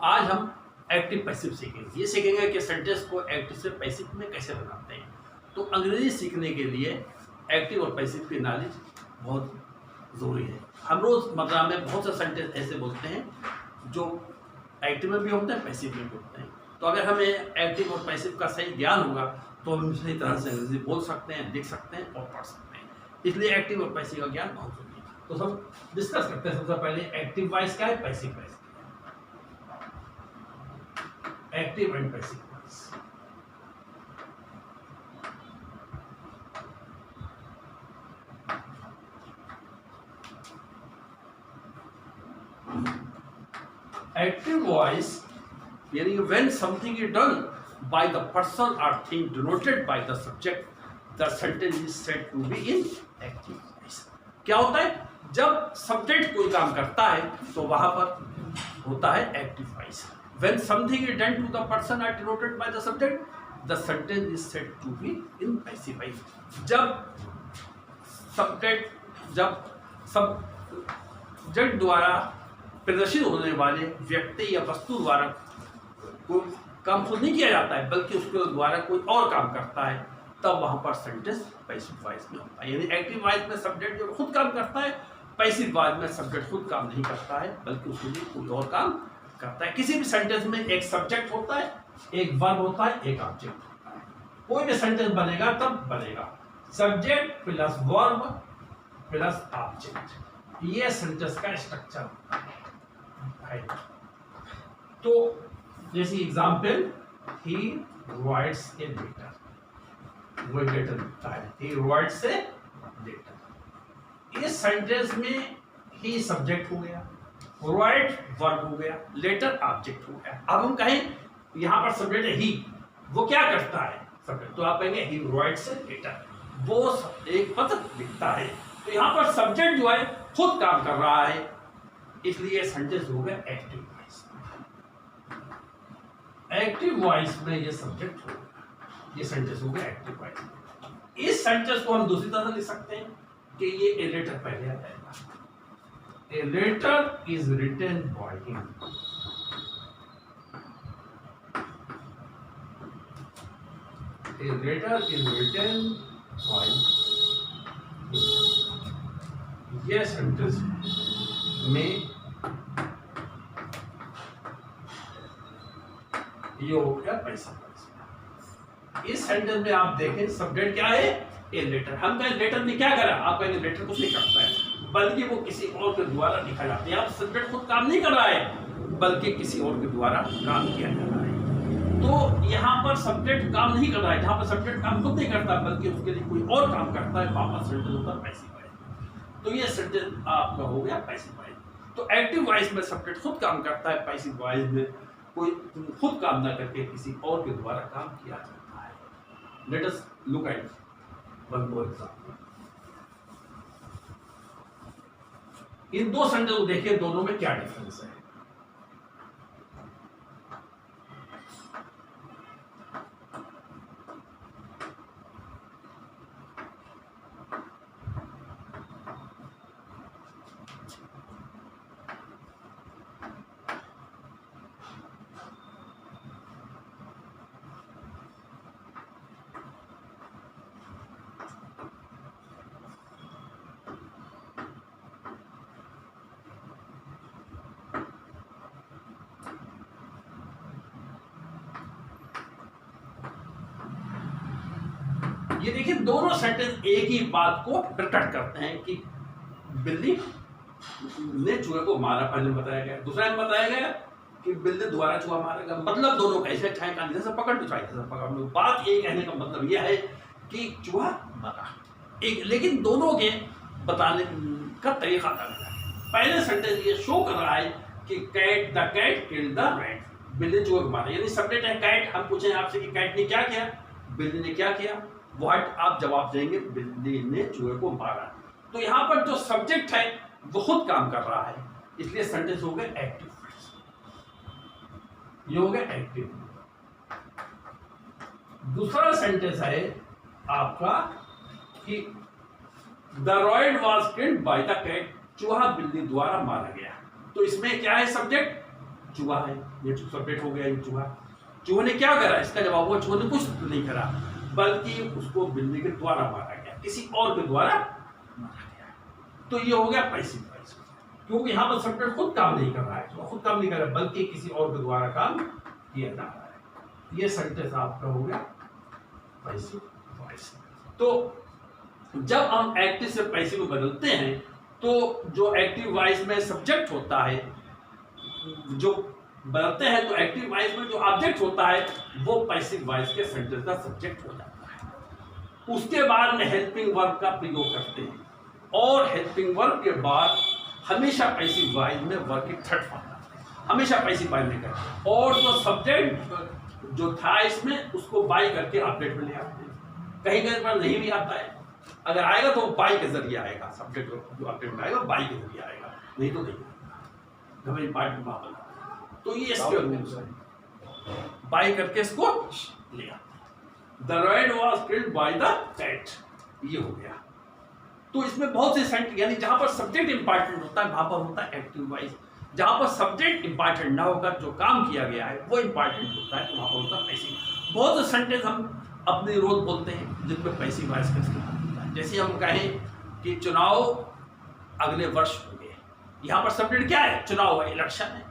आज हम active passive सीखेंगे। ये सीखेंगे कि सेंटेंस को एक्टिव से पैसिव में कैसे बनाते हैं। तो अंग्रेजी सीखने के लिए एक्टिव और पैसिव की नॉलेज बहुत ज़रूरी है। हम रोज़मर्रा में बहुत से सेंटेंस ऐसे बोलते हैं जो एक्टिव में भी होते हैं, पैसिव में भी होते हैं। तो अगर हमें एक्टिव और पैसिव का सही ज्ञान होगा तो हम सही तरह से अंग्रेजी बोल सकते हैं, लिख सकते हैं और पढ़ सकते हैं। इसलिए एक्टिव और पैसिव का ज्ञान बहुत जरूरी है। तो हम डिस्कस करते हैं। सबसे पहले एक्टिव वॉइस क्या है, पैसिव वॉइस क्या है। Active and passive voice. Active voice यानी when something is done by the person or thing denoted by the subject, the sentence is said to be in active voice. क्या होता है, जब subject कोई काम करता है तो वहां पर होता है active voice. when something is done to the person or denoted by the subject, the sentence is said to be in passive voice. जब सब्जेक्ट द्वारा प्रदर्शित होने वाले व्यक्ति या वस्तु द्वारा कोई काम खुद नहीं किया जाता है बल्कि उसके द्वारा कोई और काम करता है, तब वहां पर सेंटेंस पैसिव वॉइस में होता है। यानी एक्टिव वॉइस में सब्जेक्ट जो खुद काम करता है, पैसिव वॉइस में सब्जेक्ट खुद काम नहीं करता है बल्कि उसके लिए कोई और काम करता है। किसी भी सेंटेंस में एक सब्जेक्ट होता है, एक वर्ब होता है, एक ऑब्जेक्ट होता है। कोई भी सेंटेंस बनेगा तब बनेगा subject plus verb plus object. ये सेंटेंस का स्ट्रक्चर होता है। तो जैसे example, he writes a letter, वो लेटर लिखता है, ही राइट्स ए लेटर। इस सेंटेंस में ही सब्जेक्ट हो गया, राइट वर्ब हो गया, लेटर ऑब्जेक्ट हो गया। अब हम कहें यहां पर सब्जेक्ट है ही, वो क्या करता है सब्जेक्ट, तो आप कहेंगे ही राइट्स ए लेटर, वो एक पत्र लिखता है। तो यहां पर सब्जेक्ट जो है खुद काम कर रहा है, इसलिए सेंटेंस हो गया एक्टिव वॉइस। एक्टिव वॉइस में ये सब्जेक्ट हो, ये सेंटेंस हो गया एक्टिव वॉइस। इस सेंटेंस को हम दूसरी तरह लिख सकते हैं कि ये ए लेटर पहले आ जाएगा। A letter is written by him. A letter is written by him. ये सेंटेंस में ये हो गया पैसा। इस सेंटेंस में आप देखें सब्जेक्ट क्या है, ए लेटर। हम कहें लेटर ने क्या करा, आप कहेंगे लेटर कुछ नहीं करता है बल्कि वो किसी और के द्वारा लिखा जाता है। आप सब्जेक्ट खुद काम नहीं कर रहा है बल्कि किसी और के द्वारा काम किया जा रहा है। तो यहाँ पर सब्जेक्ट काम नहीं कर रहा है, जहां पर सब्जेक्ट काम खुद नहीं करता बल्कि उसके लिए कोई और काम करता है, वहां पर सेंटेंस होता है पैसिव वॉइस। तो ये सेंटेंस आपका हो गया पैसिव वॉइस। तो एक्टिव वॉइस में सब्जेक्ट खुद काम करता है, पैसिव वॉइस में कोई खुद काम ना करके किसी और के द्वारा काम किया जाता है। Let us look at one more example. इन दो सेंटेंस को देखिए, दोनों में क्या डिफरेंस है। ये देखिए, दोनों सेंटेंस एक ही बात को प्रकट करते हैं कि बिल्ली ने चूहे को मारा, पहले बताया गया। दूसरा में बताया गया कि बिल्ली द्वारा चूहा मारा गया। मतलब दोनों का ऐसे चाहे कांधे से पकड़ लो चाहे से पकड़ लो, बात ये कहने का मतलब यह है कि चूहा मरा। एक लेकिन दोनों के बताने का तरीका अलग है। पहले सेंटेंस ये शो कर रहा है कि cat the cat killed the rat, बिल्ली चूहे को मारा। यानी सब्जेक्ट है कैट, हम पूछें आपसे कि कैट ने क्या किया, बिल्ली ने क्या किया, व्हाट आप जवाब देंगे बिल्ली ने चूहे को मारा। तो यहाँ पर जो सब्जेक्ट है वो खुद काम कर रहा है, इसलिए सेंटेंस हो गया एक्टिव। ये हो गया एक्टिव। दूसरा सेंटेंस है आपका कि the rat was killed by the cat, चूहा बिल्ली द्वारा मारा गया। तो इसमें क्या है सब्जेक्ट, चूहा है, ये सब्जेक्ट हो गया, ये चूहा। चूहे ने क्या करा, इसका जवाब हुआ चूहे ने कुछ नहीं करा, बल्कि उसको बिल्ली के द्वारा मारा गया, किसी और के द्वारा मारा गया। तो ये हो गया पैसिव वॉइस, क्योंकि यहाँ पर सब्जेक्ट खुद काम नहीं कर रहा है, तो खुद काम नहीं कर रहा है, बल्कि किसी और के द्वारा काम किया जा रहा है। ये सेंटेंस आपका हो गया पैसिव वॉइस। तो जब हम एक्टिव से पैसिव में बदलते हैं, तो जो एक्टिव वॉइस में सब्जेक्ट होता है, जो बदलते हैं, तो एक्टिव वॉइस में जो ऑब्जेक्ट होता है वो पैसिव वॉइस के सेंटेंस का सब्जेक्ट हो जाता है। उसके बाद में हेल्पिंग वर्ब का प्रयोग करते हैं, और हेल्पिंग वर्ब के बाद हमेशा पैसिव वॉइस में वर्ब की थर्ड फॉर्म आती है, हमेशा पैसिव वॉइस में करते हैं, और जो सब्जेक्ट जो था इसमें उसको बाई करके ऑब्जेक्ट में ले आते हैं। कहीं कहीं पर नहीं भी आता है, अगर आएगा तो बाई के जरिए आएगा, सब्जेक्ट जो ऑब्जेक्ट में आएगा बाई के जरिए आएगा, नहीं तो नहीं आएगा। इंपॉर्टेंट बात है, तो ये इसके बाई करके इसको ले आते। The rat was killed by the cat, ये हो गया। तो इसमें बहुत से सेंटेंस, यानी जहां पर सब्जेक्ट इंपॉर्टेंट होता है वहां पर होता है एक्टिव वॉइस, जहां पर सब्जेक्ट इंपॉर्टेंट ना होकर जो काम किया गया है वो इंपॉर्टेंट होता है, तो वहां पर होता है पैसिव। बहुत से सेंटेंस हम अपने रोज बोलते हैं जिनमें पैसिव वॉइस का इस्तेमाल होता है। जैसे हम कहें कि चुनाव अगले वर्ष होंगे, यहाँ पर सब्जेक्ट क्या है, चुनाव है, इलेक्शन है।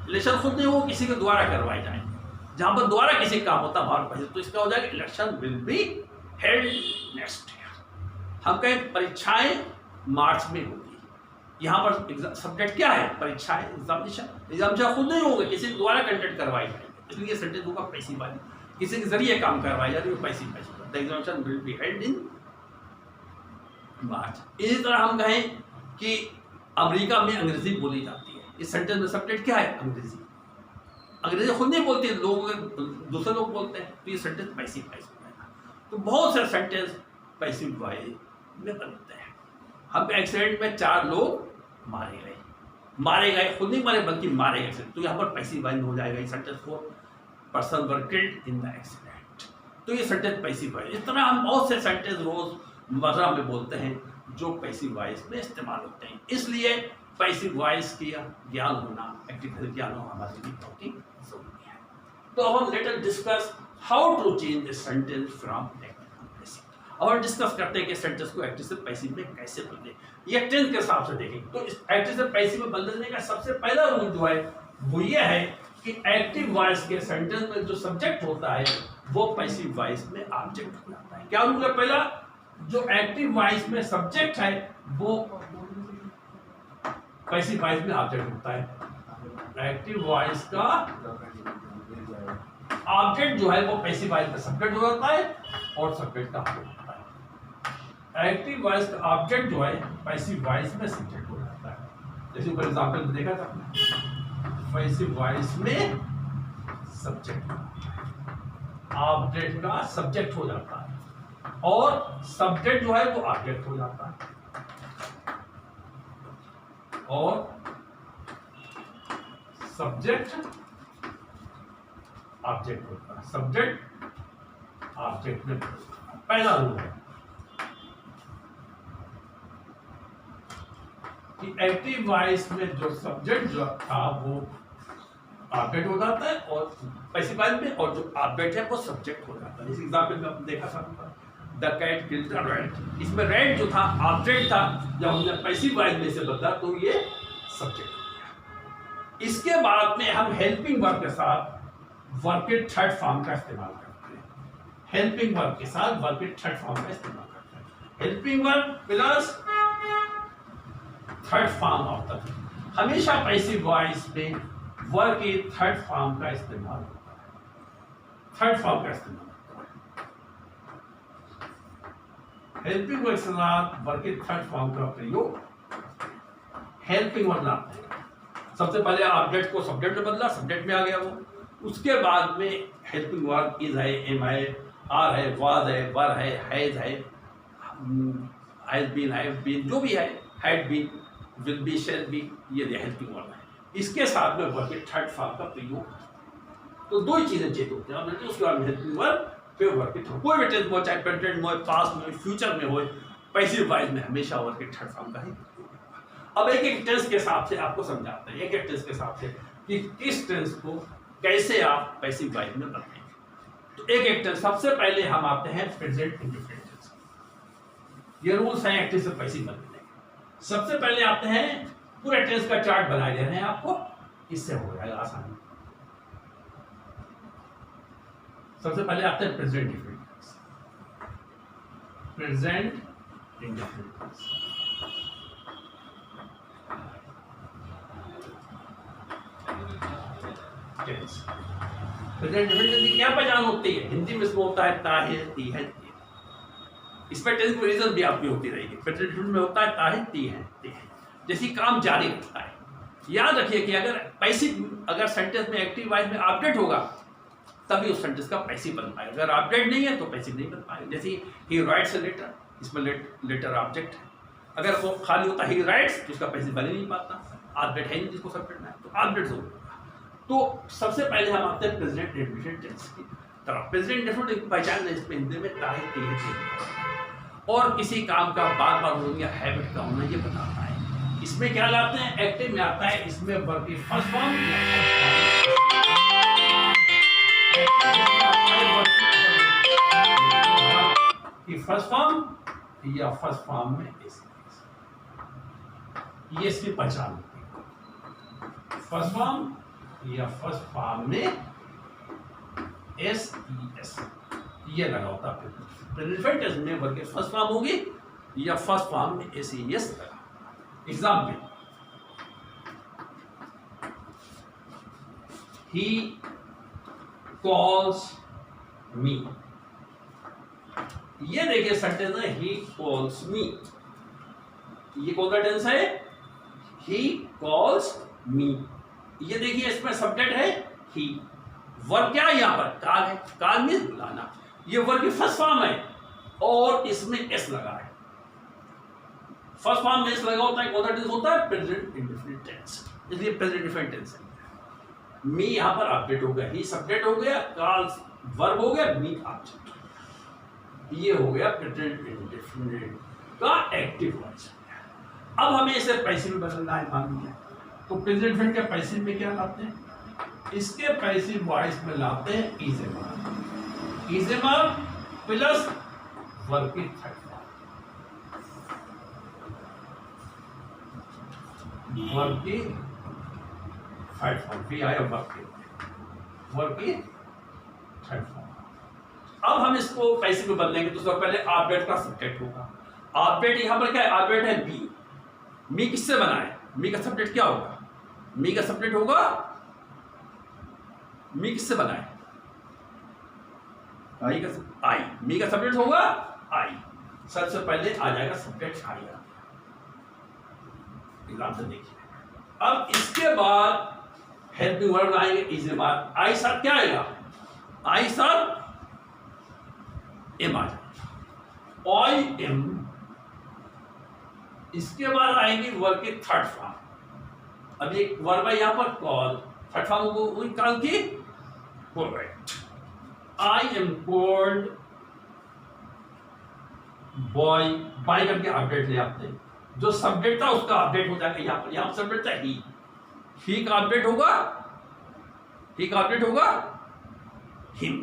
इलेक्शन खुद नहीं हो, किसी के द्वारा करवाए जाए, जहां पर द्वारा किसी काम होता है वहां पर, तो इसका हो जाएगा election will be held next year. हम कहें परीक्षाएं मार्च में होगी, यहाँ पर सब्जेक्ट क्या है, परीक्षाएं, एग्जामिनेशन खुद नहीं होगा, किसी के द्वारा कंडक्ट करवाई जाएगी, इसलिए सेंटेंस होगा पैसिव वाली, किसी के जरिए काम करवाई जा रही है, passive passive. The examination will be held in March. इसी तरह हम कहें कि अमेरिका में अंग्रेजी बोली जाती है, इस सेंटेंस में सब्जेक्ट क्या है, अंग्रेजी। अंग्रेजी खुद नहीं बोलते लोग, दूसरे लोग बोलते हैं, तो ये सेंटेंस पैसिव वॉइस हो जाएगा। तो बहुत से सेंटेंस पैसिव वॉइस में बनते हैं। हम एक्सीडेंट में 4 लोग मारे गए, खुद नहीं मारे बल्कि मारे गए, तो यहाँ पर पैसिव वॉइस हो जाएगा। ये sentence 4 person were killed in the accident, तो ये सेंटेंस पैसिव वॉइस। इस तरह हम बहुत से सेंटेंस रोजमर्रा में बोलते हैं जो पैसिव वॉइस में इस्तेमाल होते हैं। इसलिए पैसिव वॉइस की ज्ञान होना, एक्टिव ज्ञान होना हमारे लिए बहुत ही जरूरी है। तो अब हम let us discuss how to change the sentence from active to passive. और डिस्कस करते हैं कि सेंटेंस को एक्टिव से पैसिव में कैसे बदले, ये टेंस के हिसाब से देखें। तो इस एक्टिव से पैसिव में बदलने का सबसे पहला रूल जो है वो ये है कि एक्टिव वॉइस के सेंटेंस में जो सब्जेक्ट होता है वो पैसिव वॉइस में ऑब्जेक्ट हो जाता है। क्या रूल है पहला, जो एक्टिव वॉइस में सब्जेक्ट है वो पैसिव वॉइस में ऑब्जेक्ट होता है। एक्टिव वॉइस का ऑब्जेक्ट जो है वो पैसिव वॉइस में सब्जेक्ट हो जाता है और सब्जेक्ट का ऑब्जेक्ट होता है। एक्टिव वॉइस का ऑब्जेक्ट जो है पैसिव वॉइस में सब्जेक्ट हो जाता है। जैसे फॉर एग्जांपल में देखा था, पैसिव वॉइस में सब्जेक्ट, ऑब्जेक्ट का सब्जेक्ट हो जाता है और सब्जेक्ट जो है वो ऑब्जेक्ट हो जाता है, और सब्जेक्ट ऑब्जेक्ट होता है, सब्जेक्ट ऑब्जेक्ट में पहला रूल है कि एक्टिव वॉइस में जो सब्जेक्ट जो था वो ऑब्जेक्ट हो जाता है और पैसिव वॉइस में, और जो ऑब्जेक्ट है वो सब्जेक्ट हो जाता है। इस एग्जांपल में आपने देखा था the cat killed the rat, इसमें रैट जो था ऑब्जेक्ट था, जब हमने पैसिव वॉइस में से बदला तो ये सब्जेक्ट हो गया। इसके बाद में हम हेल्पिंग वर्ब के साथ वर्ब के थर्ड फॉर्म का इस्तेमाल करते हैं। हेल्पिंग वर्ब के साथ वर्ब के थर्ड फॉर्म का इस्तेमाल करते हैं। Helping verb plus third form of the, हमेशा पैसिव वॉइस में वर्ब के थर्ड फॉर्म का इस्तेमाल होता है, थर्ड फॉर्म का इस्तेमाल होता है। हेल्पिंग वर्ब के साथ वर्ब के थर्ड फॉर्म का प्रयोग हेल्पिंग वर्ब लाते हैं। सबसे पहले ऑब्जेक्ट को सब्जेक्ट में बदला, सब्जेक्ट में आ गया वो, उसके बाद में हेल्पिंग वर्ब इज है, एम है, आर है, वाज है, वर है, हैज है, हैज बीन, हैव बीन, जो भी है, had been, will be, shall be, ये हेल्पिंग वर्ब है। इसके साथ में वर्ब के थर्ड फॉर्म का प्रयोग, तो दो ही चीजें चेक होती हैं, उसके बाद में हेल्पिंग वर्ब, फिर वर्ब के थर्ड, कोई भी टेंस में हो, चाहे प्रेजेंट में हो, पास्ट में हो, फ्यूचर में हो, पैसिव वॉइस में हमेशा वर्ब के थर्ड फॉर्म का ही। अब एक एक टेंस के हिसाब से आपको समझाते हैं, एक एक टेंस के हिसाब से कि किस टेंस को कैसे आप पैसिव वॉइस में बदलेंगे। तो एक एक टेंस, सबसे पहले हम आते हैं प्रेजेंट इंडेफिनिट टेंस। ये रूल्स हैं एक्टिव से पैसिव बदलने के। सबसे पहले आते हैं, पूरे टेंस का चार्ट बना दे रहे हैं आपको, इससे हो जाएगा आसानी। सबसे पहले आते हैं present indefinite tense. Present indefinite tense present indefinite की क्या पहचान होती है? हिंदी में इसमें होता है ताहे, ती है, ती है। इसमें टेंस की रीजन भी आपकी होती रहेगी। प्रेजेंट इंडेफिनिट में होता है ताहे, ती है, ती है। जैसे काम जारी रखता है। याद रखिए कि अगर पैसिव, अगर सेंटेंस में एक्टिव वॉइस में अपडेट होगा तभी उस सेंटेंस का पैसिव बन पाएगा। अगर अपडेट नहीं है तो पैसिव नहीं बन पाएगा। जैसे ही राइट्स अ लेटर, इसमें लेटर ऑब्जेक्ट है। अगर वो खाली होता ही राइट्स तो उसका पैसिव बन ही नहीं पाता, ऑब्जेक्ट है नहीं जिसको सब्जेक्ट है, तो ऑब्जेक्ट होगा। तो सबसे पहले हम आते हैं प्रेजेंट इंडेफिनिट टेंस की तरफ। प्रेजेंट इंडेफिनिट पहचान है इसमें हिंदी में ताहे, ती है, और किसी काम का बार बार होना या हैबिट का होना ये बताता है। इसमें क्या लाते हैं? एक्टिव में आता है इसमें वर्ब की फर्स्ट फॉर्म या फर्स्ट फॉर्म में ये इसकी पहचान होती है। फर्स्ट फॉर्म या फर्स्ट फॉर्म में एस ये लगा होता है। प्रेजेंट टेंस में वर्ब की फर्स्ट फॉर्म होगी या फर्स्ट फॉर्म में एस लगा। Example, he calls me। ये देखिए सेंटेंस है he calls me। ये कौन सा टेंस है? he calls me। ये देखिए इसमें सब्जेक्ट है he, वर्ब क्या है यहाँ पर? काल है। काल मीन्स बुलाना। ये वर्ब की फर्स्ट फॉर्म है और इसमें एस लगा है। फर्स्ट फॉर्म में एस लगा होता है, कौन सा टेंस होता है? Present indefinite tense. इसलिए प्रेजेंट इंडेफिनिट टेंस है। मी यहां पर ऑब्जेक्ट हो गया, ही सब्जेक्ट हो गया, कॉल वर्ब हो गया, मी ऑब्जेक्ट। ये हो गया प्रेजेंट इंडेफिनिट का एक्टिव वॉइस। अब हमें इसे पैसिव में बदलना है, मान लिया। तो प्रेजेंट इंडेफिनिट के पैसिव में क्या लाते हैं? इसके पैसिव वॉइस में लाते हैं इजेमर प्लस वर्ब की थर्ड फॉर्म, वर्ब की थर्ड फॉर्म भी आया, वर्ब की थर्ड फॉर्म। अब हम इसको पैसिव में बदलेंगे तो सबसे पहले ऑब्जेक्ट का सब्जेक्ट होगा। ऑब्जेक्ट यहां पर क्या है? ऑब्जेक्ट है मी। मी किससे बना है? मी का सब्जेक्ट क्या होगा? मी का सब्जेक्ट होगा, मी किससे बना है? आई का आई। मी का सब्जेक्ट होगा आई। सबसे पहले आ जाएगा सब्जेक्ट आई। एग्जाम्पल देखिए। अब इसके बाद हेल्पिंग वर्ब आएंगे इजेमर। आई साथ क्या आएगा? आई साथ एम आ जाएगा, आई एम। इसके बाद आएंगी वर्ब की थर्ड फॉर्म। अब एक वर्ब है यहां पर कॉल, थर्ड फॉर्म को निकाल की called. I am called boy. By करके अपडेट ले आते हैं। जो सब्जेक्ट था उसका अपडेट हो जाएगा यहां पर। यहां सब्जेक्ट था ही का अपडेट होगा, ही का अपडेट होगा him.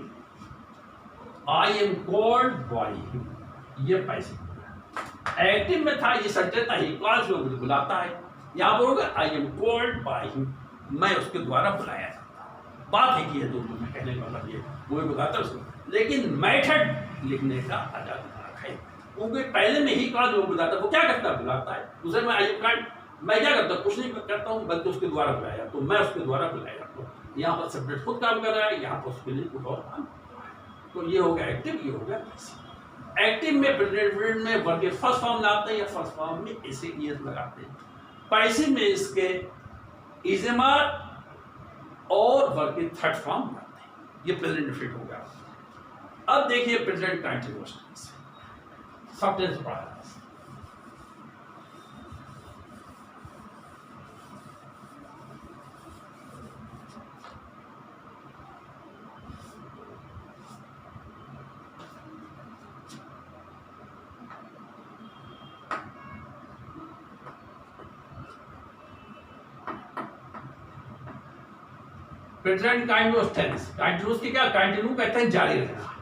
I am called boy him. ये पैसिव। एक्टिव में था ये सब्जेक्ट था ही, कॉल्स में बुलाता है। यहां पर होगा आई एम कॉल्ड बाय हिम, मैं उसके द्वारा बुलाया जाता हूं। बात एक ही है दोनों में, कहने का मतलब ये वो भी बुलाता है उसको, लेकिन मेथड लिखने का अलग है। क्योंकि पहले में ही कॉल जो बुलाता है वो क्या करता है? बुलाता है। दूसरे में आई एम कॉल्ड, मैं क्या करता हूँ? कुछ नहीं करता हूँ, बल्कि उसके द्वारा बुलाया, तो मैं उसके द्वारा बुलाया जाता हूँ। यहाँ पर सब्जेक्ट खुद काम कर रहा है, यहाँ पर उसके लिए कुछ और काम कर रहा है। तो ये हो गया एक्टिव, ये हो गया पैसिव। एक्टिव में प्रेजेंट में वर्ब के फर्स्ट फॉर्म लाते हैं या फर्स्ट फॉर्म में ऐसे ईएस लगाते हैं। पैसिव में इसके इजेमर और वर्ब के थर्ड फॉर्म लाते हैं। ये प्रेजेंट इंडेफिनिट हो गया। अब देखिए प्रेजेंट कंटीन्यूअस टेंस। सब टेंस पढ़ा है। प्रेजेंट कंटिन्यूअस टेंस, कंटिन्यूअस की क्या, कंटिन्यू कहते हैं जारी रहना,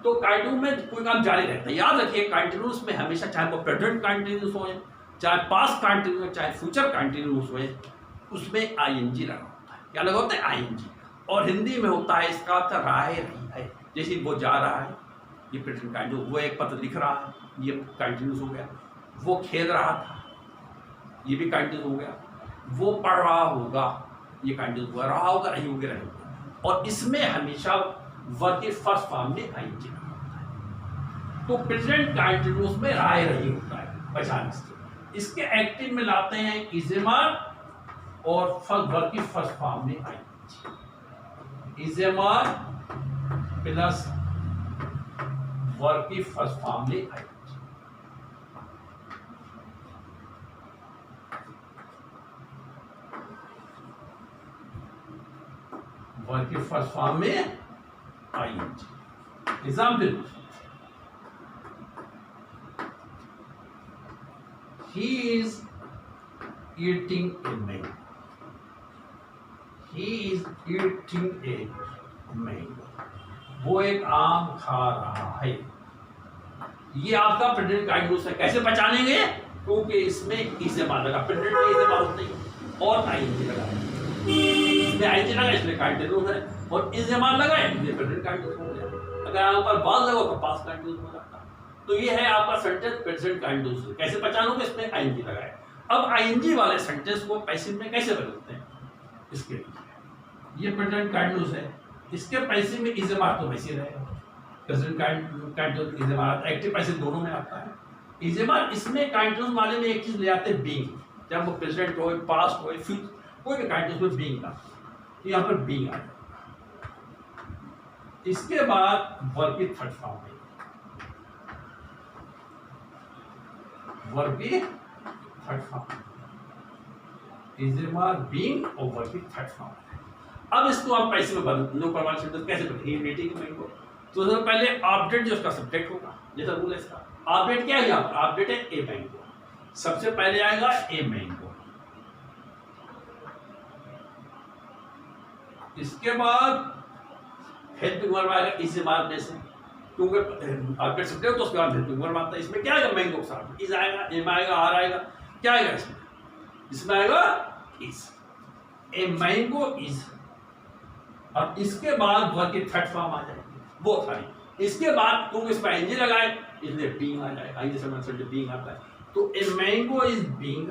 तो कंटिन्यू में कोई काम जारी रहता है। याद रखिए कंटिन्यूअस में हमेशा चाहे वो प्रेजेंट कंटिन्यूअस हो, चाहे पास्ट कंटिन्यूअस, चाहे फ्यूचर कंटिन्यूअस हो, उसमें आईएनजी लगा होता है। क्या लगा होता है? आईएनजी। और हिंदी में होता है इसका अर्थ राह रही है, जैसे वो जा रहा है, ये प्रेजेंट कंटिन्यूअस, वो एक पत्र लिख रहा है, ये कंटिन्यूअस हो गया, वो खेल रहा था, ये भी कंटिन्यूअस हो गया, वो पढ़ रहा होगा, ये कंटिन्यूअस हुआ, रहा होगा, रही होगी, रही होगा। और इसमें हमेशा वर्ब के फर्स्ट फॉर्म में आईएनजी लगा होता है। तो प्रेजेंट कंटिन्यूअस में राय रही होता है, पहचान इसके एक्टिव में लाते हैं इजेमार और वर्ब की फर्स्ट फॉर्म में आईएनजी, इजेमार प्लस वर्ब की फर्स्ट फॉर्म में आईएनजी। वर्ब की फर्स्ट फॉर्म में ING. Example, he is eating a mango, he is eating a mango, वो एक आम खा रहा है। ये आपका प्रेजेंट कंटिन्यूअस है। कैसे पहचानेंगे? क्योंकि इसमें इस्तेमाल लगा, प्रेजेंट में इस्तेमाल नहीं और आईएनजी लगा, इसमें आईएनजी लगा इसलिए कंटिन्यूअस है, और इस्तेमाल लगा इसलिए प्रेजेंट कंटिन्यूअस हो गया। अगर आप पर बात लगा तो पास्ट कंटिन्यूअस हो जाता। तो ये है आपका सेंटेंस प्रेजेंट कंटिन्यूअस। कैसे पहचानोगे? इसमें आईएनजी लगा है। अब आईएनजी वाले सेंटेंस को पैसिव में कैसे बदलते हैं? इसके लिए ये प्रेजेंट कंटिन्यूअस है, इसके पैसिव में इजेमार तो वैसे रहेगा, प्रेजेंट कंटिन्यूअस इजेमार एक्टिव पैसिव दोनों में आता है। इजेमार इसमें कंटिन्यूअस वाले में एक चीज ले आते हैं, बीइंग, चाहे वो प्रेजेंट हो, पास्ट हो, फ्यूचर, कोई भी कंटिन्यूअस में बीइंग का, तो यहाँ पर बीइंग आ जाएगा। इसके बाद वर्ब की थर्ड फॉर्म है, वर्ब की थर्ड फॉर्म, इजेमार बीइंग और वर्ब की थर्ड फॉर्म है। अब इसको आप पैसे में बदल लो, परमानेंट सेंटेंस कैसे बदलेंगे? मीटिंग में को तो सबसे पहले ऑब्जेक्ट जो उसका सब्जेक्ट होगा, जैसा रूल है इसका। ऑब्जेक्ट क्या है? यहाँ पर ऑब्जेक्ट है ए मैंगो, सबसे पहले आएगा ए मैंगो, इसके बाद हेल्पिंग वर्ब आएगा इजेमार में से, क्योंकि ऑब्जेक्ट सब्जेक्ट तो उसके बाद हेल्पिंग वर्ब आता है। इसमें क्या आएगा? मैंगो के साथ इज आएगा, एम आएगा, आर आएगा, क्या आएगा इसमें? इसमें आएगा इज, ए मैंगो इज, और इसके बाद वर्ब की थर्ड फॉर्म आ जाएगी, वो सारी। इसके बाद क्योंकि इसमें आईएनजी लगाए इसलिए बीइंग आ जाएगा, आईएनजी से मतलब बीइंग आता है, तो ए मैंगो इज बीइंग।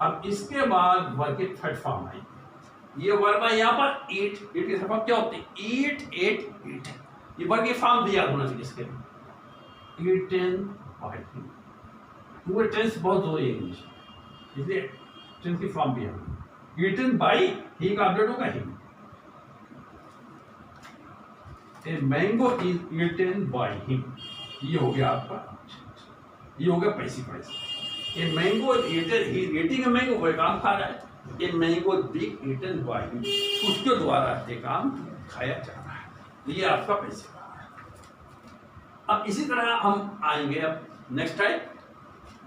अब इसके बाद वर्ब की थर्ड फॉर्म आएगी, ये वर्ब है यहाँ पर ईट, ईट की फॉर्म क्या होती है? ईट, एट, ईट, ये वर्ब की फॉर्म भी याद होना चाहिए इसके लिए। ईटन बाय हिम, पूरे टेंस बहुत हो इंग्लिश, इसलिए टेंस की फॉर्म भी है। ईटन बाय, ही का ऑब्जेक्ट होगा him, a mango is eaten by him, ये हो गया आपका, ये हो गया passive voice. A mango is eaten, he is eating a mango, वो काम खा रहा है, a mango being eaten by him, उसके द्वारा एक आम खाया जा रहा है, ये आपका पैसिव है। अब इसी तरह हम आएंगे, अब next type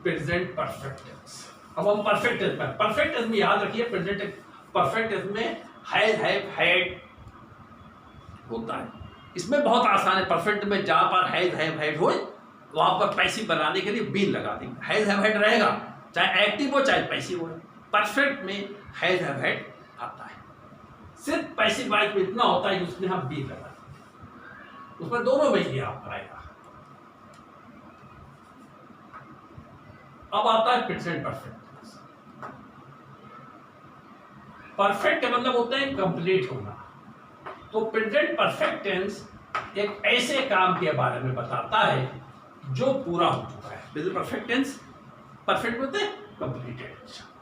present perfect tense. अब हम परफेक्ट टेंस में, परफेक्ट टेंस में याद रखिए प्रेजेंट परफेक्ट टेंस में हैज, हैव, हैड होता है। इसमें बहुत आसान है, परफेक्ट में जहां पर हैज, हैव, हैड हो वहां पर पैसिव बनाने के लिए बीन लगा देंगे, हैज, हैव, हैड रहेगा, चाहे एक्टिव हो चाहे पैसिव हो। परफेक्ट में हैज, हैव, हैड आता है, सिर्फ पैसिव वॉइस में इतना होता है कि उसमें हम बीन लगा देंगे, उसमें दोनों में ही आप आएगा। अब आता है प्रेजेंट परफेक्ट। परफेक्ट का मतलब होता है कंप्लीट होना, तो प्रेजेंट परफेक्ट टेंस एक ऐसे काम के बारे में बताता है जो पूरा हो चुका है। प्रेजेंट परफेक्ट टेंस, परफेक्ट होते हैं कंप्लीटेड,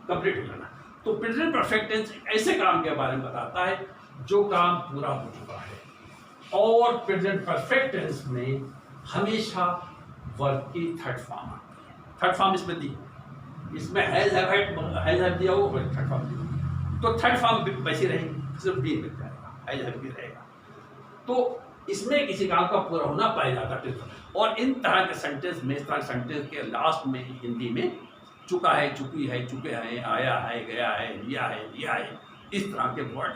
कंप्लीट हो जाना, तो प्रेजेंट परफेक्ट टेंस ऐसे काम के बारे में बताता है जो काम पूरा हो चुका है। और प्रेजेंट परफेक्ट टेंस में हमेशा वर्ब की थर्ड फॉर्म आती है, थर्ड फॉर्म इसमें दी, इसमें हैज, हैव, हैड दिया हो, थर्ड फॉर्म दी, तो थर्ड फॉर्म वैसी रहेगी, सिर्फ बी मिल जाएगा, हैज, हैव भी रहेगा। तो इसमें किसी काम का पूरा होना पाया जाता है। और इन तरह के सेंटेंस में, इस तरह के सेंटेंस के लास्ट में हिंदी में चुका है, चुकी है, चुके हैं, आया है, गया है, लिया है, लिया है, इस तरह के वर्ड।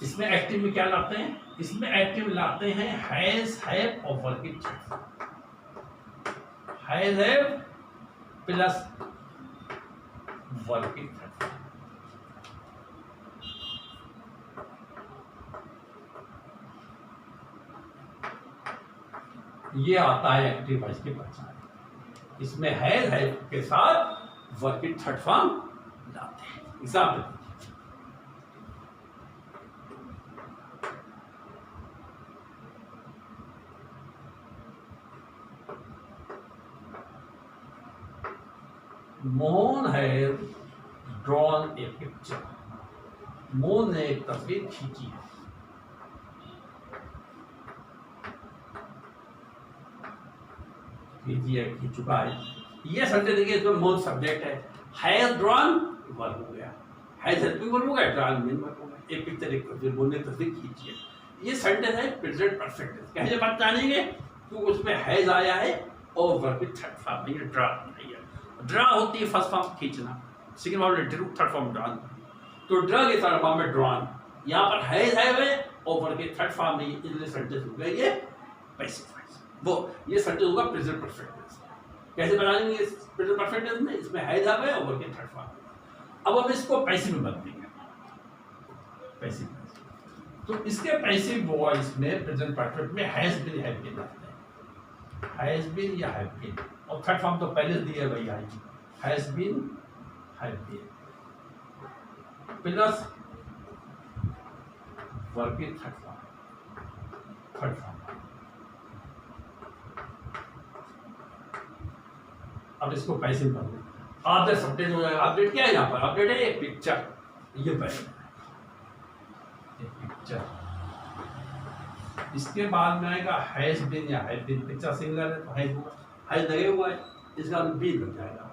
इसमें एक्टिव में क्या लाते हैं? इसमें एक्टिव लाते हैं हैज, हैव और वर्ब की third form. Has, have plus verb की थर्ड फॉर्म। ये आता है एक्टिव वॉइस की पहचान। इसमें हैज, हैव के साथ वर्ब की थर्ड फॉर्म लाते हैं। Example, Mohan has drawn A picture. Mohan ने एक तस्वीर खींची है। खींच चुका है। ये सब्जेक्ट देखिए, इसमें मोहन सब्जेक्ट है, हैज ड्रॉन वर्ब हो गया, हैज हेल्पिंग वर्ब हो गया, ड्रॉन मेन वर्ब हो गया। एक पिक्चर, एक तस्वीर, मोहन ने तस्वीर खींची है। ये सेंटेंस है प्रेजेंट परफेक्ट टेंस। कैसे बात जानेंगे? क्योंकि उसमें हैज आया है और वर्ब की थर्ड फॉर्म नहीं है, ड्रा नहीं है। ड्रा होती है फर्स्ट फॉर्म खींचना, second form Drew, third form drawn. तो ड्रा के थर्ड फॉर्म में ड्रॉन, यहाँ पर हैज है और वर्ब की थर्ड फॉर्म नहीं, इसलिए सेंटेंस हो गया ये पैसिव वॉइस। वो ये सेंटेंस होगा प्रेजेंट परफेक्ट टेंस। कैसे बनाएंगे इस प्रेजेंट परफेक्ट टेंस में? इसमें हैज है और वर्ब की थर्ड फॉर्म। अब हम इसको पैसिव में बदलेंगे, पैसिव। तो इसके पैसिव वॉइस में प्रेजेंट परफेक्ट में हैज बीन, हैव बीन आते हैं। हैज बीन या हैव बीन, और थर्ड फॉर्म तो पहले दिए वही आएगी, has been, have been plus verb की थर्ड फॉर्म, थर्ड फॉर्म। अब इसको पैसिव कर दो, अपडेट अपडेट हो जाएगा। अपडेट क्या है यहाँ पर? अपडेट है एक पिक्चर, ये पहले पिक्चर। इसके बाद में आएगा हैज बीन या हैव बीन। पिक्चर सिंगुलर है तो हैज होगा, हैज लगे हुआ है, इसका बीन लग जाएगा,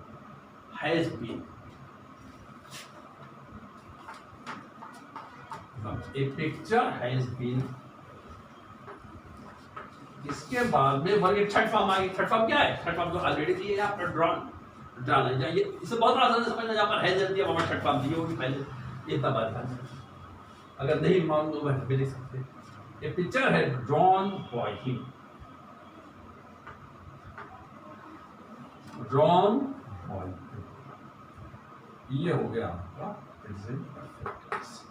has been. A picture has been. इसके बाद में वर्ब की थर्ड फॉर्म आएगी। थर्ड फॉर्म क्या है? थर्ड फॉर्म तो ऑलरेडी दी है यहाँ पर, ड्रॉन। ड्रॉन है जाइए, इसे बहुत आसान से समझना। यहाँ पर हैज दिया, वहाँ थर्ड फॉर्म दी होगी पहले, इतना बात है। अगर नहीं मान लो वह भी लिख सकते। ए पिक्चर है drawn by him, drawn by him. ये हो गया आपका present perfect tense.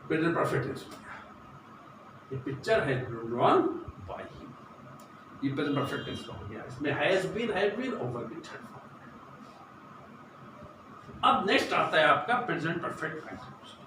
Present perfect tense हो गया। ए पिक्चर है ड्रॉन बाय हिम, ये प्रेजेंट परफेक्ट टेंस का हो गया। इसमें हैज बीन, हैव बीन और वर्ब की थर्ड फॉर्म। अब नेक्स्ट आता है आपका present perfect continuous.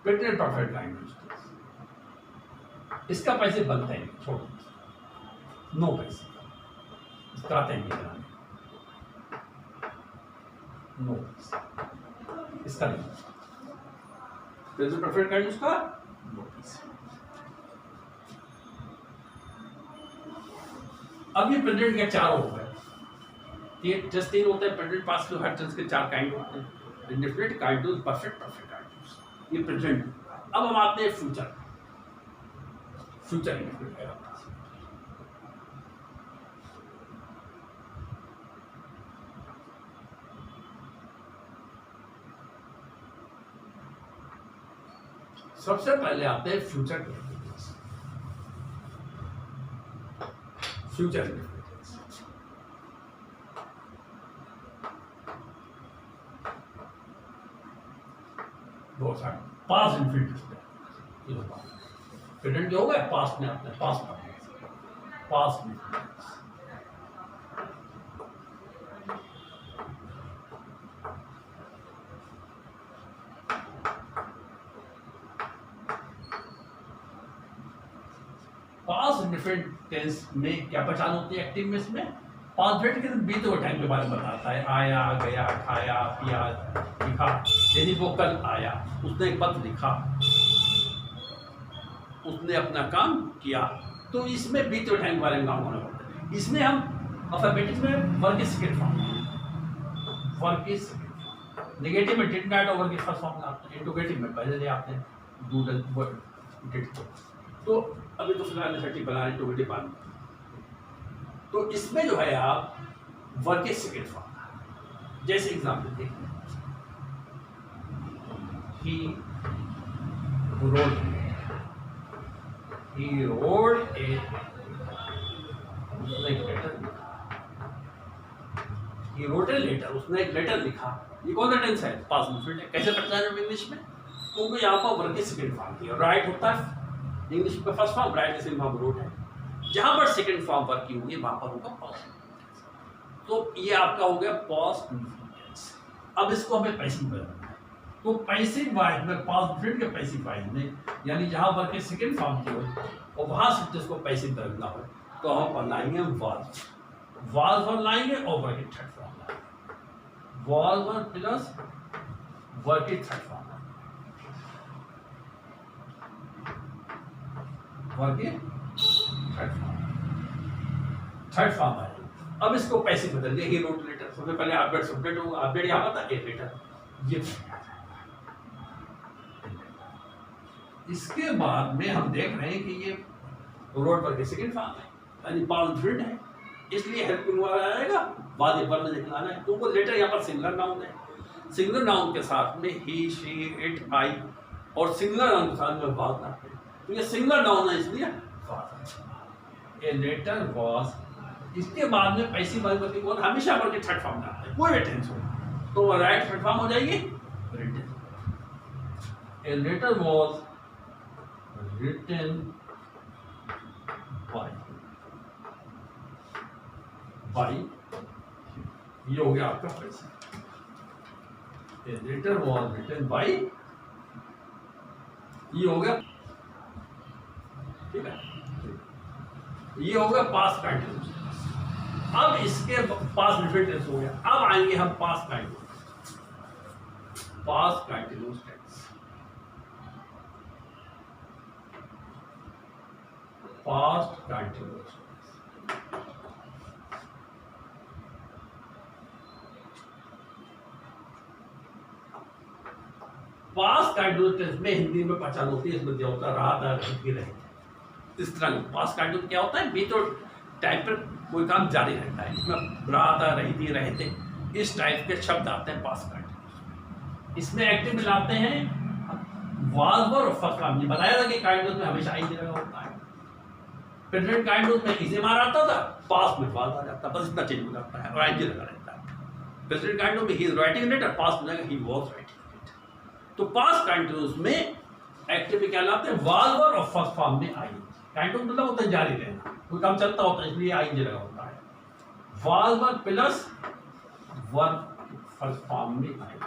Present perfect language, इसका पैसे बनते हैं छोड़, नो पैसे इसका आते हैं बनाने, नो पैसे इसका नहीं। प्रेजेंट परफेक्ट का उसका नो पैसे। अब ये प्रेजेंट के चार हो गए, ये जस्ट तीन होते हैं प्रेजेंट पास्ट हर टेंस के चार काइंड होते हैं, इंडेफिनिट, काइंडूस, परफेक्ट, परफेक्ट काइंडूस। ये प्रेजेंट। अब हम आते हैं फ्यूचर। फ्यूचर इंडेफिनिट है सबसे पहले आते हैं फ्यूचर इंडेफिनिट। फ्यूचर इंडेफिनिट बहुत सारे पास्ट इंडेफिनिट प्रेजेंट जो होगा पास्ट में आते हैं, पास्ट पास्ट में पास्ट इंडेफिनिट टेंस में क्या पहचान होती है एक्टिव में? इसमें पास्ट इंडेफिनिट के बीते हुए टाइम के बारे में बताता है, आया, गया, खाया, पिया, लिखा। यदि वो कल आया, उसने एक पत्र लिखा, उसने अपना काम किया। तो इसमें बीते हुए टाइम के बारे में काम होना पड़ता है। इसमें हम अल्फाबेटिक्स में work is second form, work is second form, negative में डिड नॉट और वर्क इज फर्स्ट फॉर्म लाते हैं, इंट्रोगेटिव में पहले ले आते हैं डूडल वर्ड डिड को। तो अभी तो फिलहाल नेसेसिटी बना रहे इंट्रोगेटिव बाद में। तो इसमें जो है आप वर्क इज सेकंड फॉर्म, जैसे एग्जांपल देखिए, he wrote a लेटर, उसने एक लेटर लिखा। ये कौन सा टेंस है? पास्ट परफेक्ट है। कैसे पढ़ता है इंग्लिश में? क्योंकि यहाँ पर वर्क की सेकंड फॉर्म की राइट होता है, इंग्लिश में फर्स्ट फॉर्म, राइट की सेकंड फॉर्म रोट है। जहां पर सेकंड फॉर्म वर्क की होगी वहां पर होगा पास्ट। तो ये आपका हो गया पास्ट टेंस। अब इसको हमें पैसिव बनाना है। तो पैसिव वाइज में पास्ट परफेक्ट के पैसिव वाइज में, यानी जहां वर्क की सेकंड फॉर्म की हो और वहां से जिसको पैसिव बनाना हो, तो हम बनाएंगे वाज, वाज वन लाएंगे और वर्क की थर्ड फॉर्म लाएंगे, वाज वन प्लस वर्क की थर्ड फॉर्म, वर्क की थर्ड फॉर्म है। अब इसको पैसे बदल दिया, ही रोट लेटर, सबसे पहले ऑब्जेक्ट सब्जेक्ट होगा, ऑब्जेक्ट यहाँ था ए लेटर, ये इसके बाद में हम देख रहे हैं कि ये रोट पर सेकंड फॉर्म है, यानी पास्ट फ्रेंड है, इसलिए हेल्पिंग वाला आएगा, बाद में वर्ब दिखलाना है। तो वो लेटर यहाँ पर सिंगुलर नाउन है, सिंगुलर नाउन के साथ में ही, शी, इट, आई और सिंगुलर नाउन के साथ में वाज आते हैं। तो ये सिंगुलर नाउन है इसलिए वाज। ए लेटर वाज, इसके बाद में पैसिव वर्ब की कौन हमेशा वर्ब की थर्ड फॉर्म आता है, कोई भी टेंस हो, तो वो राइट थर्ड फॉर्म हो जाएगी written. A letter was written by, ये हो गया आपका passive. A letter was written by, ये हो गया, ठीक है, ये हो गया पास्ट कंटिन्यूअस। अब इसके पास्ट परफेक्ट टेंस हो गया। अब आएंगे हम past continuous, past continuous tense, past continuous. Past continuous tense में हिंदी में पहचान होती है, इसमें क्या होता है, रहा था, रही रहे, इस तरह पास्ट कंटिन्यूअस क्या होता है, बीच और टाइम पर कोई काम जारी रहता है, इसमें रहा था, रही थी, रहे थे, इस टाइप के शब्द आते हैं पास्ट कंटिन्यूअस। इसमें एक्टिव मिलाते हैं वाज और फर्स्ट फॉर्म। ये बताया था कि कंटिन्यूअस में हमेशा आई लगा होता है, प्रेजेंट कंटिन्यूअस में इज मारा आता था, पास्ट में वाज आ जाता, बस इतना चेंज हो जाता है और आई लगा रहता है। प्रेजेंट कंटिन्यूअस में he is writing letter, past में ही वाज राइटिंग लेटर। तो पास्ट कंटिन्यूअस में एक्टिव क्या लाते हैं, वाज और फर्स्ट फॉर्म में आई। कंटिन्यूअस मतलब होता है जारी रहना, कोई काम चलता होता है, इसलिए आई लगा होता है। Was one plus verb first form में आई,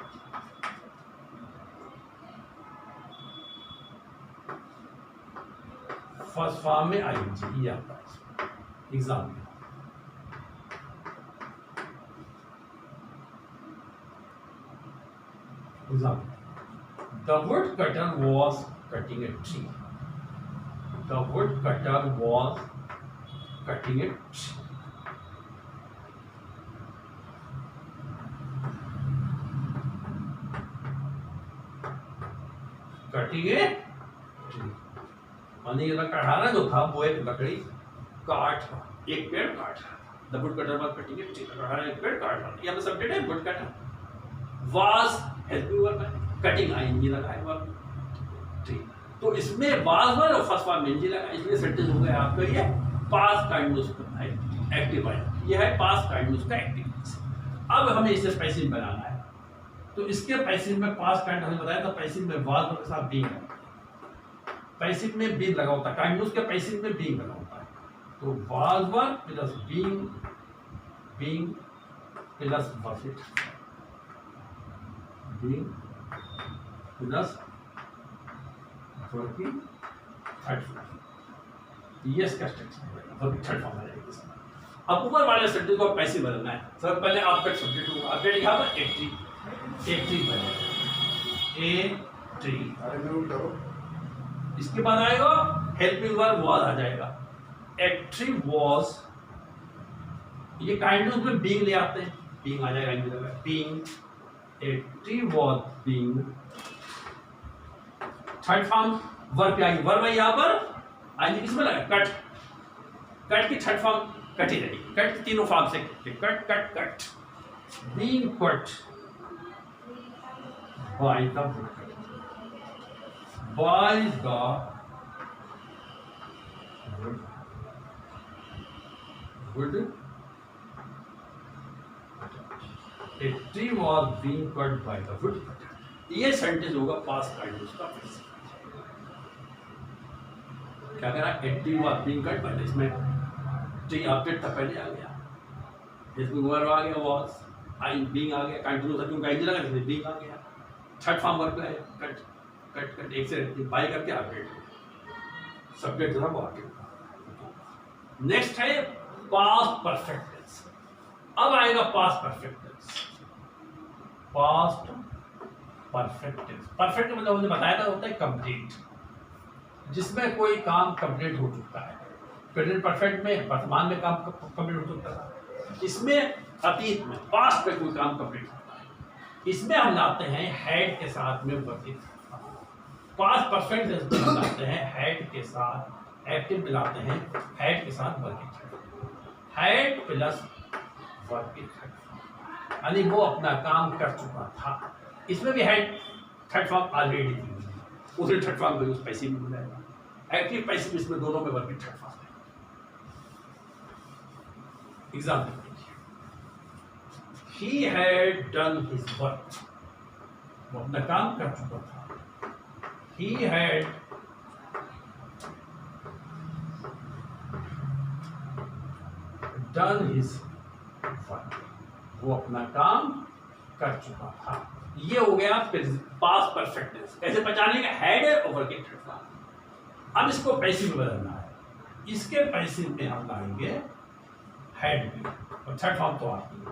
फर्स्ट फॉर्म में आई ये आता है। Example, the woodcutter was cutting a tree, the woodcutter was cutting a tree, cutting a tree माने ये कटाना जो था वो एक लकड़ी काट रहा, एक पेड़ काट रहा था। The woodcutter was cutting a tree, कटाना एक पेड़ काट रहा था। यहाँ पे सब्जेक्ट है वुडकटर, वाज हेल्पिंग वर्ब है, कटिंग आईएनजी लगा है वर्ब, ठीक। तो इसमें वाज वर्ब और फर्स्ट फॉर्म एनजी लगा, इसलिए सेंटेंस हो गया आपका ये पास्ट कंटिन्यूअस का एक्टिव है, ये है पास्ट कंटिन्यूअस का एक्टिव। अब हमें इसे पैसिव बनाना है, तो इसके पैसिव में पास्ट कंटिन्यूअस हमने बताया था, पैसिव में वाज वर्ब के साथ बीइंग है, पैसिव में बीइंग लगा होता है, कंटिन्यूअस के पैसिव में बीइंग लगा होता है। तो was verb plus being, being plus verb, being plus verb की थर्ड फॉर्म, ये इसका स्ट्रक्चर है, वर्ब की थर्ड फॉर्म आ जाएगी इसमें। अब ऊपर वाले सेंटेंस को पैसिव बनाना है। सबसे पहले ऑब्जेक्ट सब्जेक्ट होगा, ऑब्जेक्ट यहाँ पर एक ट्री बनेगा, ए ट्री। इसके बाद आएगा हेल्पिंग वर्ब वॉज आ जाएगा। एक्टिव वॉज, ये काइंड में बीइंग ले आते हैं, बीइंग आ जाएगा इनकी जगह, being active was being. Third form verb पे आएगी, वर्ब है यहाँ पर आएंगे किसमें लगा, कट, कट की थर्ड फॉर्म कट ही रहेगी, कट तीनों फॉर्म से cut cut cut, being cut by the wood, a tree was being cut by the woodcutter। ये सेंटेंस होगा पास्ट कंटिन्यूअस का। क्या करा, a tree was being cut by, इसमें ट्री ऑब्जेक्ट था पहले आ गया, इसमें वर्ब आ गया was, आई बीइंग आ गया, कंटिन्यूअस क्योंकि आई लगा इसमें बीइंग आ गया, थर्ड फॉर्म वर्ब पे आया, कट कट कट, एक से बाय करके ऑब्जेक्ट, सब्जेक्ट था वो ऑब्जेक्ट। नेक्स्ट है पास्ट परफेक्ट टेंस। अब आएगा past perfect tense. Past perfect tense, perfect मतलब हमने बताया था होता है कंप्लीट, जिसमें कोई काम कंप्लीट हो चुका है। प्रेजेंट परफेक्ट में वर्तमान में काम कंप्लीट हो चुका था, इसमें अतीत में पास्ट में कोई काम कंप्लीट होता है। इसमें हम लाते हैं हैड के साथ में वर्किंग। पास्ट परफेक्ट टेंस में हम लाते हैं हैड के साथ, एक्टिव मिलाते हैं हैड के साथ वर्किंग, हैड प्लस वर्किंग, यानी वो अपना काम कर चुका था। इसमें भी हैड थर्ड फॉर्म ऑलरेडी थी, उसी थर्ड फॉर्म में उस पैसिव में मिलाएगा, एक्टिव पैसिव इसमें दोनों में वर्किंग थर्ड फॉर्म है। Example, he had done his work, वो अपना काम कर चुका था। He had done his work, वो अपना काम कर चुका था। ये हो गया पास्ट परफेक्ट टेंस। कैसे पहचानेंगे, हैड और वर्किंग थर्ड फॉर्म। अब इसको पैसिव में बदलना है, इसके पैसिव में हम लाएंगे हैड भी, और थर्ड फॉर्म तो आती है,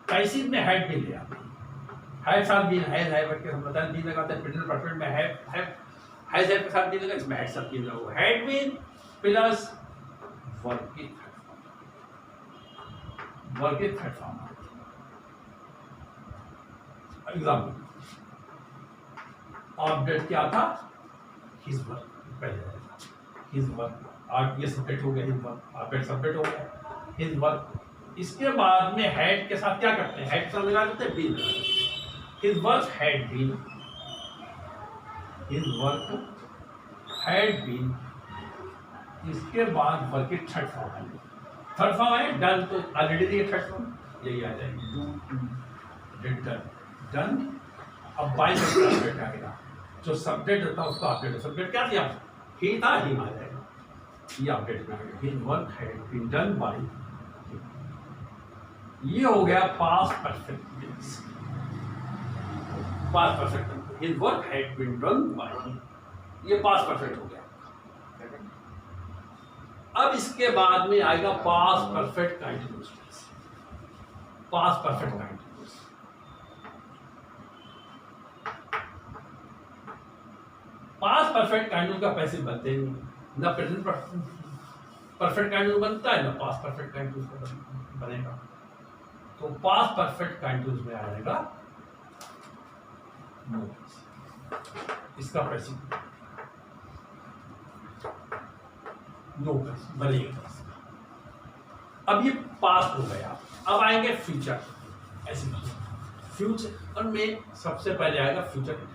पैसिव में हैड भी ले आते हैं। हैड साथ भी है करके हम बताएं, भी लगाते हैं। प्रेजेंट परफेक्ट में हैज के साथ भी लगा, इसमें हैड साथ भी लगा, had been plus working third form, working third form. Example, object क्या था, हिज वर्क, पहले हिज वर्क, और ये सब्जेक्ट हो गया, हिज वर्क, ऑब्जेक्ट सब्जेक्ट हो गया, हिज वर्क। इसके बाद में हैड के साथ क्या करते हैं, हैड से लगा देते हैं been, his work had been, his work had been. इसके बाद वर्क की थर्ड फॉर्म है, थर्ड फॉर्म है डन, तो ऑलरेडी दिए थर्ड फॉर्म, यही आ जाएगी, डू डिड डन, डन। अब बाय सब्जेक्ट आएगा, जो सब्जेक्ट होता है उसका ऑब्जेक्ट, सब्जेक्ट क्या था, ही था, ही आ जाएगा, ये ऑब्जेक्ट में आ गया, his work had been done by. ये हो गया past perfect tense, past perfect tense, his work had been done by, ये पास्ट परफेक्ट हो गया। अब इसके बाद में आएगा past perfect continuous tense, past perfect continuous. Past perfect continuous का पैसिव बनते हैं, ना प्रेजेंट परफेक्ट कंटीन्यूअस बनता है, ना पास्ट परफेक्ट कंटीन्यूअस बनेगा। तो पास्ट परफेक्ट कंटीन्यूअस में आएगा नो, इसका पैसिव नो बनेगा। अब ये पास्ट हो गया, अब आएंगे फ्यूचर। ऐसे फ्यूचर में सबसे पहले आएगा future,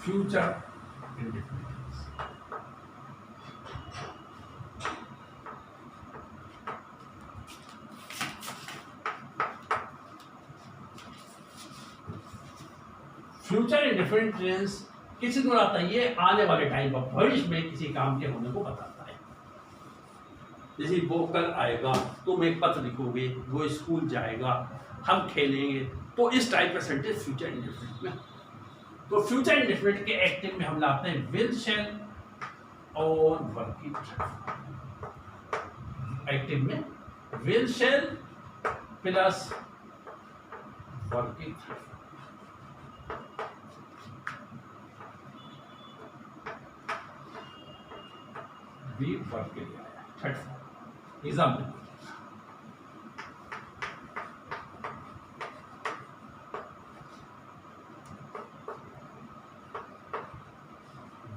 future indefinite. Future indefinite tense किसी को आता है, ये आने वाले टाइम पर भविष्य में किसी काम के होने को बताता है। जैसे वो कल आएगा, तुम एक पत्र लिखोगे, वो स्कूल जाएगा, हम खेलेंगे, तो इस टाइप का सेंटेंस फ्यूचर इंडेफिनिट में। तो फ्यूचर इंडेफिनिट के एक्टिव में हम लाते हैं विल, शैल और वर्किंग। एक्टिव में will shall plus working be work के लिए आया third form example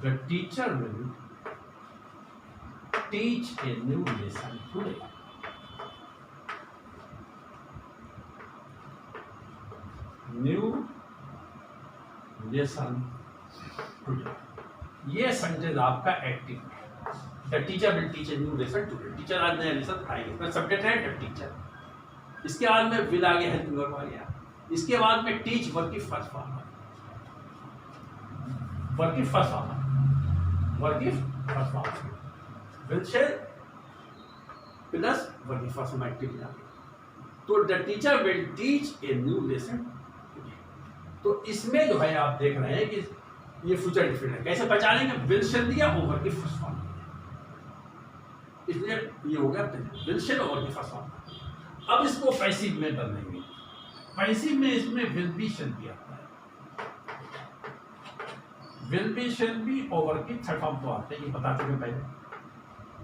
The teacher will teach a new lesson today. New lesson today. ये सेंटेंस आपका एक्टिव है. The teacher will teach a new lesson today. Teacher आज नया lesson पढ़ाएंगे. इसमें सब्जेक्ट है the teacher. इसके बाद में will आगे हेल्पिंग वर्ब आ गया. इसके बाद में teach वर्ब की फर्स्ट फॉर्म. वर्ब की फर्स्ट फॉर्म. वर्ब की first form. Will shall plus verb की फर्स्ट फॉर्म एक्टिव आ गया. तो the teacher will teach a new lesson. तो इसमें जो है आप देख रहे हैं कि ये फ्यूचर डिफिनेट है. कैसे पहचानेंगे? विल शेल दिया ओवर की फर्स्ट फॉर्म, इसलिए ये हो गया विल शेल ओवर की फर्स्ट फॉर्म. अब इसको पैसिव में बदलेंगे. पैसिव में इसमें विल बी शेल बी आता है. Will be shall B over की थर्ड फॉर्म तो आते हैं. ये बता चुके पहले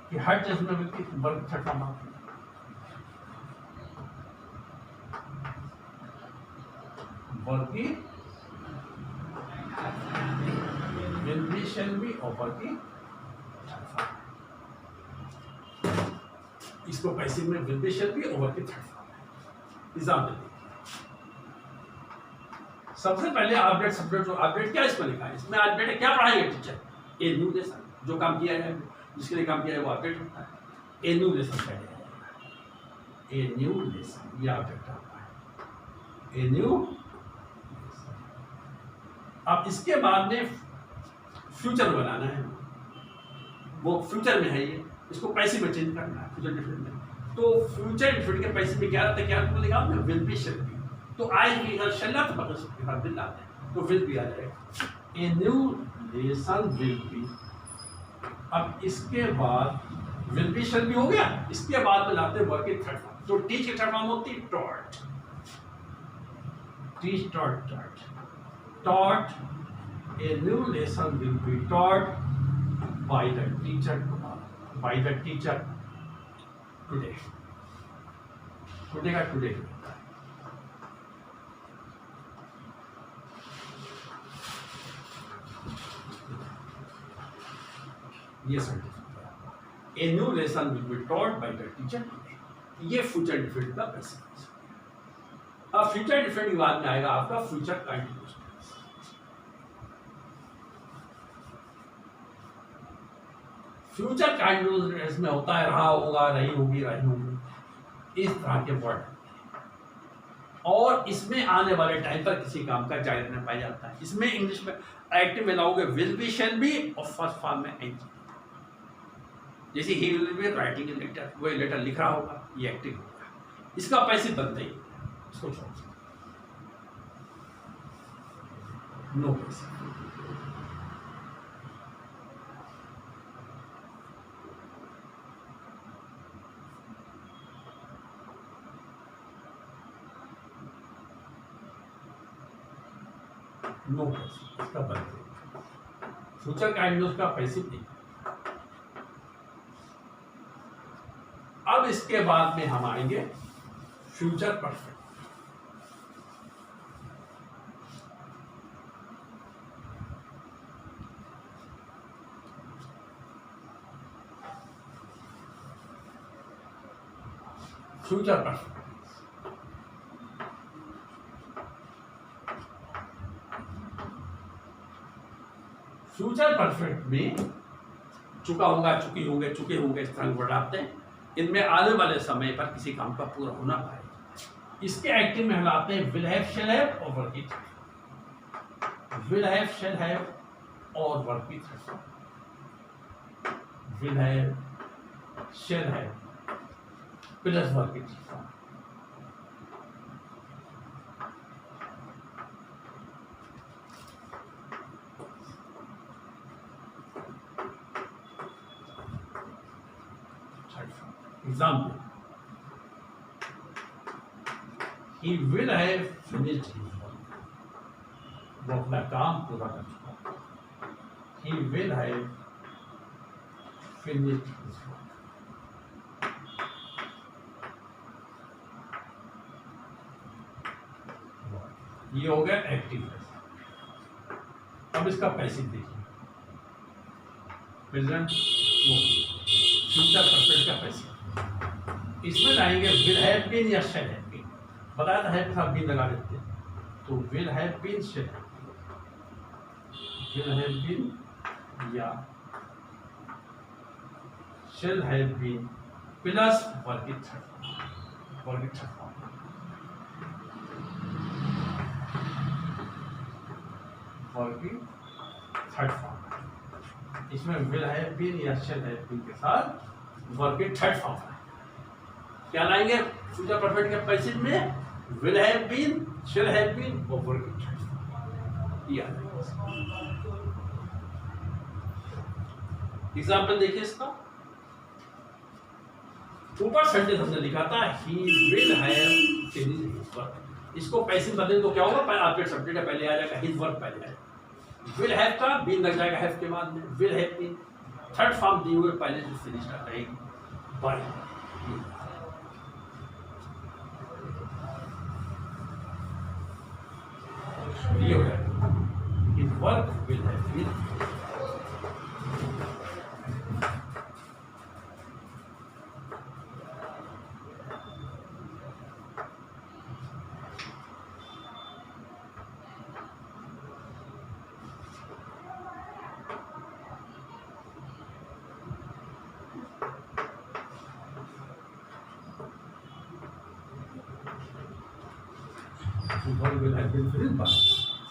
कि हर चीज में विल की वर्ब थर्ड फॉर्म आती है. वर्ब की will be shall be over की थर्ड फॉर्म. इसको पैसिव में will be shall be over की थर्ड फॉर्म है. एग्जाम्पल सबसे पहले ऑब्जेक्ट सब्जेक्ट. जो ऑब्जेक्ट क्या इसमें लिखा है? इसमें ऑब्जेक्ट क्या पढ़ाएंगे टीचर? A new lesson. जो काम किया है, जिसके लिए काम किया है वो ऑब्जेक्ट होता है. ए न्यू लेसन पहले ए न्यू लेसन ये ऑब्जेक्ट आता है. A new. अब इसके बाद में फ्यूचर बनाना है. वो फ्यूचर में है. ये इसको पैसिव में चेंज करना है फ्यूचर डिफरेंट में. तो फ्यूचर डिफरेंट के पैसिव में क्या रहता है? क्या लिखा आपने? Will be shall B. तो आएगी अगर शेल तो बदल सकते हैं. विल आते हैं तो विल बी आ जाएगा. A new lesson will be. अब इसके बाद विल बी शेल बी हो गया. इसके बाद में लाते हैं वर्ब की थर्ड फॉर्म. तो टीच की थर्ड फॉर्म होती है taught. Teach taught taught taught. A new lesson will be taught by the teacher tomorrow. By the teacher today. Today का today. ये sentence. A new lesson will be taught by the teacher today. ये future different का passive. अब future different के बाद में आएगा आपका फ्यूचर कंटिन्यूअस. फ्यूचर कंटिन्यूअस में होता है रहा होगा, रही होगी, रही होगी, इस तरह के वर्ड. और इसमें आने वाले टाइम पर किसी काम का जारी रहना पाया जाता है. इसमें इंग्लिश में एक्टिव में लाओगे विल बी शेल बी और फर्स्ट फॉर्म में एन. जैसे he will be writing a letter. वो लेटर लिख रहा होगा, ये एक्टिव होगा. इसका पैसिव बनते ही इसको छोड़ नो पैसिव. नो पैसिव इसका बनते. फ्यूचर कंटिन्यूअस का पैसिव नहीं. अब इसके बाद में हम आएंगे future perfect. Future perfect future perfect में चुका होगा, चुकी होंगे, चुके होंगे, इस तरह वर्ड आते हैं. इनमें आने वाले समय पर किसी काम का पूरा होना पाए. इसके एक्टिव में हम आते हैं विल हैव, शैल हैव और वर्ब की third. Will have, shall have और वर्ब की third. Will have, shall have plus verb की third. Example he will have finished his work, वो अपना काम पूरा कर चुका। He will have finished his work. ये हो गया एक्टिव वॉइस। अब इसका पैसिव देखिए, प्रेजेंट वो फ्यूचर परफेक्ट का पैसिव। इसमें लाएंगे विल हैव बीन या शैल हैव बीन। बताया था है के साथ बीन लगा देते हैं, तो will have been, shall have been, will have been या shall have been plus verb की थर्ड फॉर्म, वर्ब की थर्ड फॉर्म। वर्ब की थर्ड फॉर्म, इसमें विल हैव बीन या शैल हैव बीन के साथ वर्ब की थर्ड फॉर्म है। क्या लाएंगे फ्यूचर परफेक्ट के पैसिव में? Will have been, shall have been और वर्ब की थर्ड फॉर्म। ये एग्जाम्पल देखिए इसका। ऊपर सेंटेंस हमने लिखा था he will have finished his work. इसको पैसिव बदले तो क्या होगा? ऑब्जेक्ट सब्जेक्ट पहले आ जाएगा, हिज वर्क पहले आएगा। विल हैव का बीन लग जाएगा हैव के बाद में, will have been third form दी हुए पहले से फिनिश कर रहेगी बाय। ये हो जाएगा his work will have been.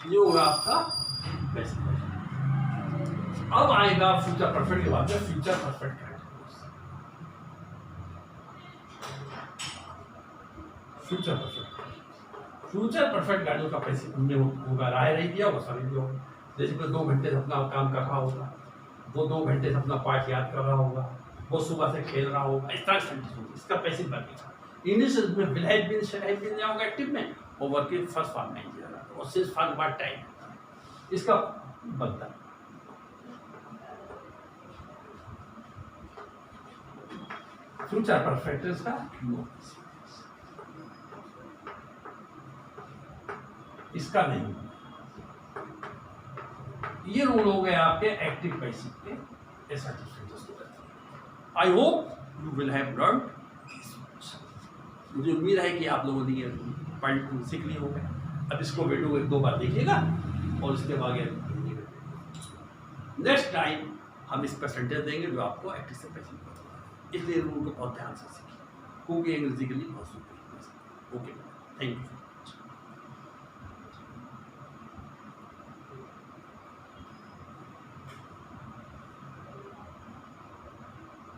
ये होगा आपका पैसिव। अब आएगा फ्यूचर परफेक्ट के बाद में future perfect. Future perfect, future perfect गाड़ियों का पैसिव हमने होगा राय नहीं दिया होगा, सभी दिया होगा। जैसे कोई 2 घंटे से अपना काम कर रहा होगा, वो 2 घंटे से अपना पाठ याद कर रहा होगा, वो सुबह से खेल रहा होगा, इस तरह सेंटेंस होगी। इसका पैसिव बनेगा। इंग्लिश में will have been, shall have been जाओगे एक्टिव में, और वर्ब की फर्स्ट फॉर्म में जाएगा और सिर्फ फर्स्ट बार टाइम इसका बनता है। फ्यूचर परफेक्ट इसका इसका नहीं। ये रूल हो गए आपके एक्टिव पैसिव के assertive. I hope you will have learn. मुझे उम्मीद है कि आप लोगों ने ये पढ़ सीख ली होगा। अब इसको वीडियो 1-2 बार देखिएगा और उसके बाद नेक्स्ट टाइम हम इस पर सेंटेंस देंगे जो आपको एक्टिव से पैसिव होगा। इसलिए रूल को बहुत ध्यान से सीखिए क्योंकि अंग्रेजी के लिए बहुत सूत्र है। Okay, thank you.